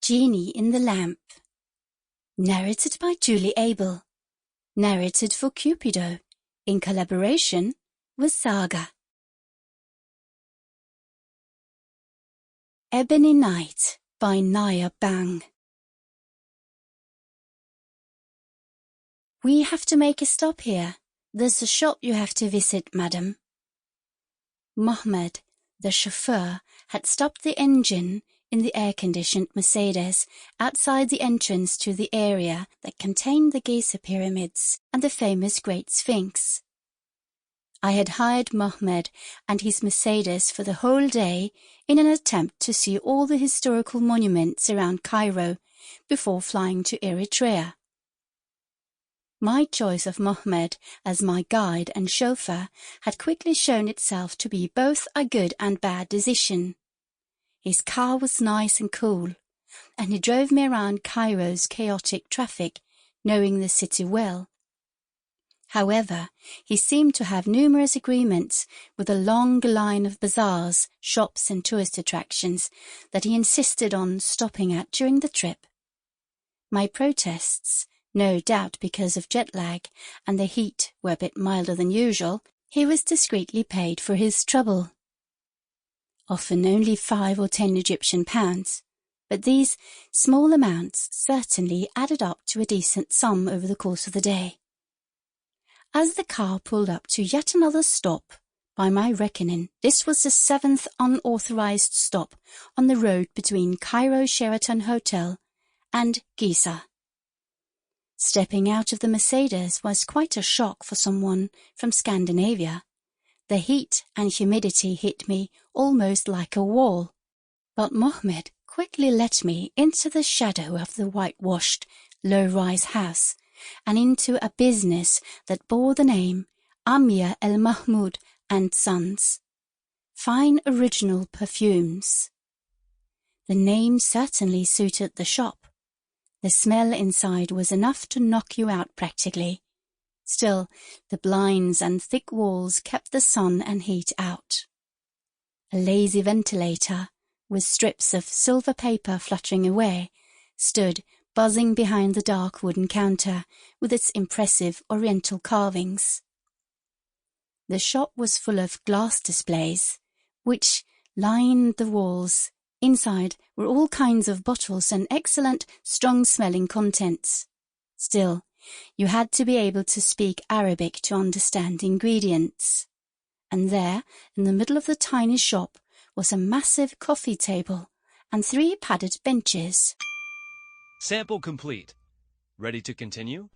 Genie in the Lamp. Narrated by Julie Abel. Narrated for Cupido, in collaboration with SAGA. Ebony Night by Naia Bang. We have to make a stop here. There's a shop you have to visit, madam. Mohammed, the chauffeur, had stopped the engine in the air-conditioned Mercedes outside the entrance to the area that contained the Giza pyramids and the famous Great Sphinx. I had hired Mohammed and his Mercedes for the whole day in an attempt to see all the historical monuments around Cairo before flying to Eritrea. My choice of Mohammed as my guide and chauffeur had quickly shown itself to be both a good and bad decision. His car was nice and cool, and he drove me around Cairo's chaotic traffic, knowing the city well. However, he seemed to have numerous agreements with a long line of bazaars, shops and tourist attractions that he insisted on stopping at during the trip. My protests, no doubt because of jet lag and the heat were a bit milder than usual, he was discreetly paid for his trouble. Often only 5 or 10 Egyptian pounds, but these small amounts certainly added up to a decent sum over the course of the day. As the car pulled up to yet another stop, by my reckoning, this was the 7th unauthorized stop on the road between Cairo Sheraton Hotel and Giza. Stepping out of the Mercedes was quite a shock for someone from Scandinavia. The heat and humidity hit me almost like a wall, but Mohammed quickly let me into the shadow of the whitewashed, low-rise house and into a business that bore the name Amir El Mahmoud and Sons. Fine original perfumes. The name certainly suited the shop. The smell inside was enough to knock you out practically. Still, the blinds and thick walls kept the sun and heat out. A lazy ventilator, with strips of silver paper fluttering away, stood buzzing behind the dark wooden counter with its impressive oriental carvings. The shop was full of glass displays, which lined the walls. Inside were all kinds of bottles and excellent, strong-smelling contents. Still, you had to be able to speak Arabic to understand the ingredients. And there, in the middle of the tiny shop, was a massive coffee table and 3 padded benches. Sample complete. Ready to continue?